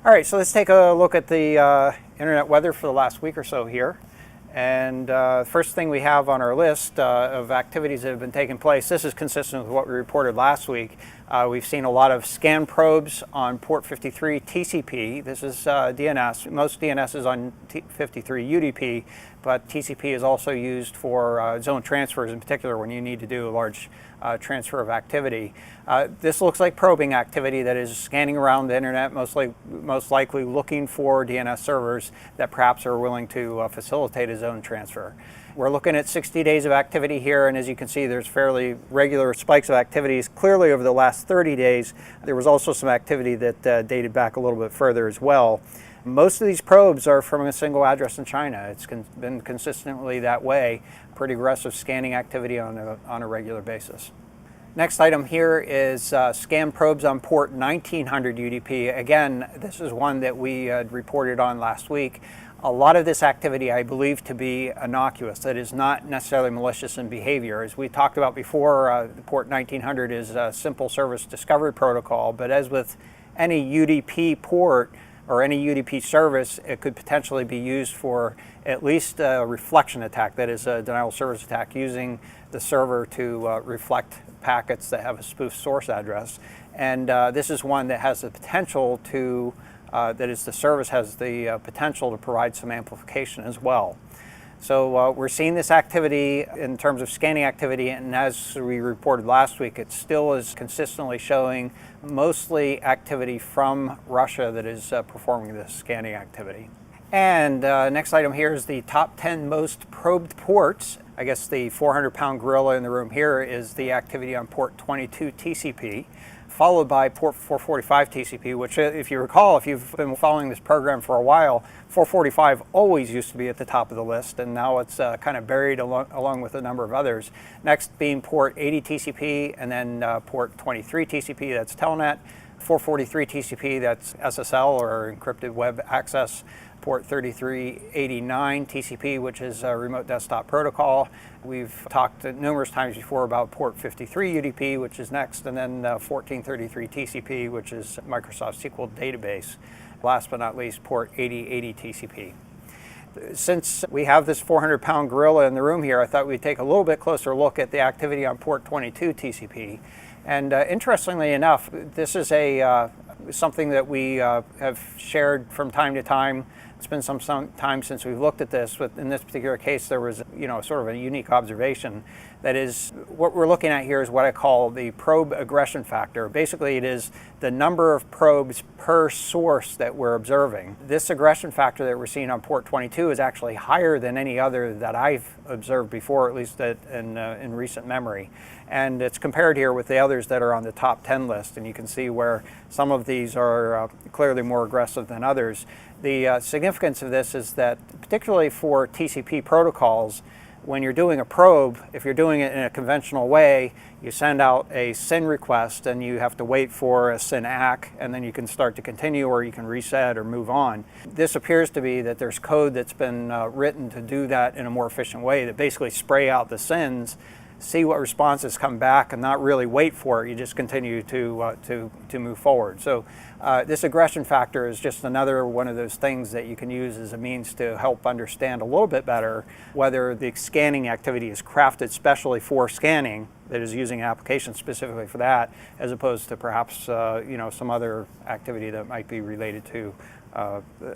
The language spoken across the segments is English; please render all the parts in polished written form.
All right, so let's take a look at the internet weather for the last week or so here. And first thing we have on our list of activities that have been taking place, this is consistent with what we reported last week. We've seen a lot of scan probes on port 53 TCP. This is DNS. Most DNS is on 53 UDP, but TCP is also used for zone transfers, in particular when you need to do a large transfer of activity. This looks like probing activity that is scanning around the internet, most likely looking for DNS servers that perhaps are willing to facilitate a zone transfer. We're looking at 60 days of activity here, and as you can see, there's fairly regular spikes of activities. Clearly over the last 30 days, there was also some activity that dated back a little bit further as well. Most of these probes are from a single address in China. It's been consistently that way. Pretty aggressive scanning activity on a regular basis. Next item here is scan probes on port 1900 UDP. Again, this is one that we reported on last week. A lot of this activity I believe to be innocuous. That is not necessarily malicious in behavior. As we talked about before, the port 1900 is a simple service discovery protocol, but as with any UDP port or any UDP service, it could potentially be used for at least a reflection attack, that is a denial of service attack, using the server to reflect packets that have a spoof source address. And this is one that has the potential to the service has the potential to provide some amplification as well. So we're seeing this activity in terms of scanning activity, and as we reported last week, it still is consistently showing mostly activity from Russia that is performing this scanning activity. And next item here is the top 10 most probed ports. I guess the 400-pound gorilla in the room here is the activity on port 22 TCP. Followed by port 445 TCP, which if you recall, if you've been following this program for a while, 445 always used to be at the top of the list, and now it's kind of buried along with a number of others. Next being port 80 TCP, and then port 23 TCP, that's Telnet, 443 TCP, that's SSL or encrypted web access, port 3389 TCP, which is a remote desktop protocol. We've talked numerous times before about port 53 UDP, which is next, and then 1433 TCP, which is Microsoft SQL database. Last but not least, port 8080 TCP. Since we have this 400-pound gorilla in the room here, I thought we'd take a little bit closer look at the activity on port 22 TCP. And interestingly enough, this is something that we have shared from time to time. It's been some time since we've looked at this, but in this particular case, there was, sort of a unique observation. That is, what we're looking at here is what I call the probe aggression factor. Basically, it is the number of probes per source that we're observing. This aggression factor that we're seeing on port 22 is actually higher than any other that I've observed before, at least in recent memory. And it's compared here with the others that are on the top 10 list, and you can see where some of these are clearly more aggressive than others. The significance of this is that, particularly for TCP protocols, when you're doing a probe, if you're doing it in a conventional way, you send out a SYN request and you have to wait for a SYN ACK, and then you can start to continue, or you can reset or move on. This appears to be that there's code that's been written to do that in a more efficient way, that basically spray out the SYNs, see what responses come back, and not really wait for it. You just continue to move forward. So this aggression factor is just another one of those things that you can use as a means to help understand a little bit better whether the scanning activity is crafted specially for scanning, that is using an application specifically for that, as opposed to perhaps some other activity that might be related to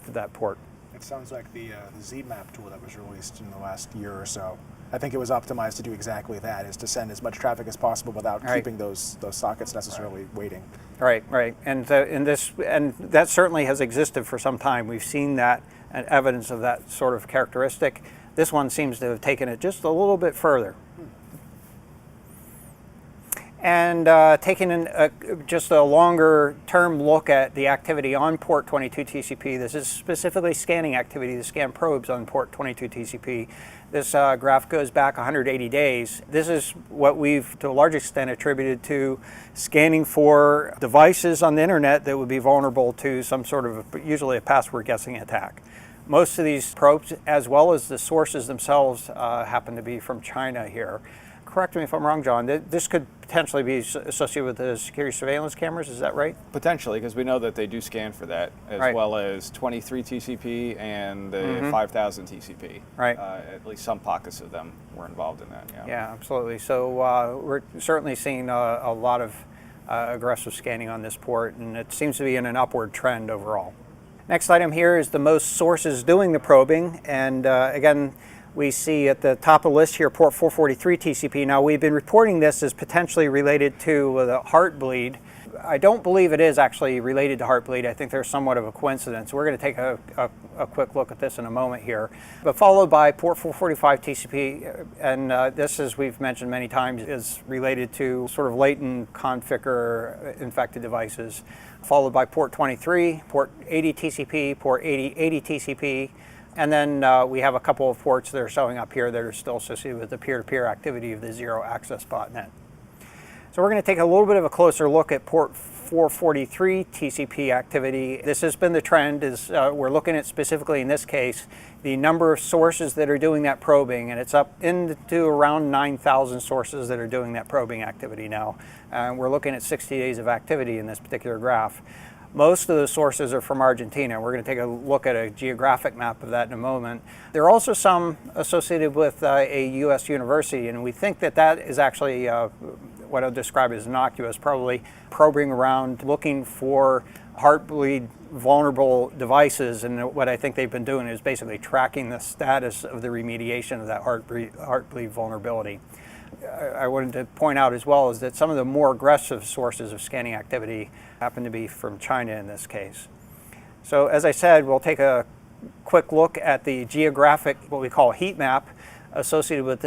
that port. It sounds like the ZMap tool that was released in the last year or so. I think it was optimized to do exactly that, is to send as much traffic as possible without keeping those sockets necessarily waiting. Right. And that certainly has existed for some time. We've seen that and evidence of that sort of characteristic. This one seems to have taken it just a little bit further. And taking just a longer term look at the activity on port 22 TCP. This is specifically scanning activity, the scan probes on port 22 TCP. This graph goes back 180 days. This is what we've, to a large extent, attributed to scanning for devices on the internet that would be vulnerable to some sort of, usually a password guessing attack. Most of these probes, as well as the sources themselves, happen to be from China here. correct me if I'm wrong, John, this could potentially be associated with the security surveillance cameras, is that right? Potentially, because we know that they do scan for that, as Right. well as 23 TCP and the 5,000 TCP. Right. At least some pockets of them were involved in that, yeah. Yeah, absolutely. So we're certainly seeing a lot of aggressive scanning on this port, and it seems to be in an upward trend overall. Next item here is the most sources doing the probing, and again, we see at the top of the list here port 443 TCP. Now, we've been reporting this as potentially related to the Heartbleed. I don't believe it is actually related to Heartbleed. I think there's somewhat of a coincidence. We're going to take a quick look at this in a moment here. But followed by port 445 TCP, and this, as we've mentioned many times, is related to sort of latent configure infected devices. Followed by port 23, port 80 TCP, port 80 TCP, and then we have a couple of ports that are showing up here that are still associated with the peer-to-peer activity of the zero access botnet. So we're going to take a little bit of a closer look at port 443 TCP activity. This has been the trend, is we're looking at specifically in this case the number of sources that are doing that probing, and it's up into around 9,000 sources that are doing that probing activity now. And we're looking at 60 days of activity in this particular graph. Most of those sources are from Argentina. We're going to take a look at a geographic map of that in a moment. There are also some associated with a U.S. university, and we think that that is actually what I'll describe as innocuous, probably probing around looking for Heartbleed vulnerable devices, and what I think they've been doing is basically tracking the status of the remediation of that Heartbleed vulnerability. I wanted to point out as well is that some of the more aggressive sources of scanning activity happen to be from China in this case. So as I said, we'll take a quick look at the geographic, what we call heat map, associated with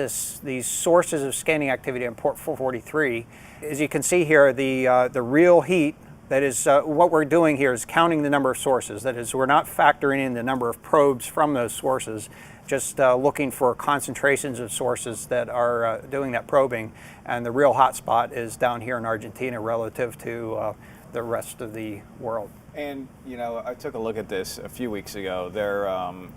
these sources of scanning activity on port 443. As you can see here, the real heat, that is what we're doing here is counting the number of sources. That is, we're not factoring in the number of probes from those sources, just looking for concentrations of sources that are doing that probing. And the real hotspot is down here in Argentina relative to the rest of the world. And, you know, I took a look at this a few weeks ago.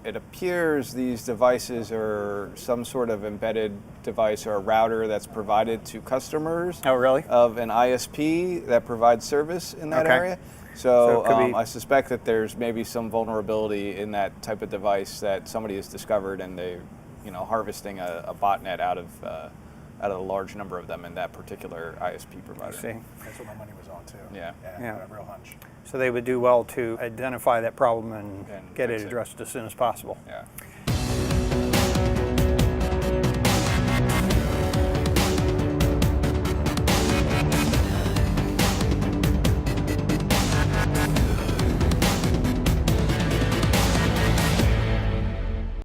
It appears these devices are some sort of embedded device or a router that's provided to customers. Oh, really? Of an ISP that provides service in that Okay. area. So it could be- I suspect that there's maybe some vulnerability in that type of device that somebody has discovered, and they, you know, harvesting a botnet out of a large number of them in that particular ISP provider. I see. That's what my money was on too. Yeah. Yeah. I have a real hunch. So they would do well to identify that problem and get it fix it. addressed as soon as possible. Yeah.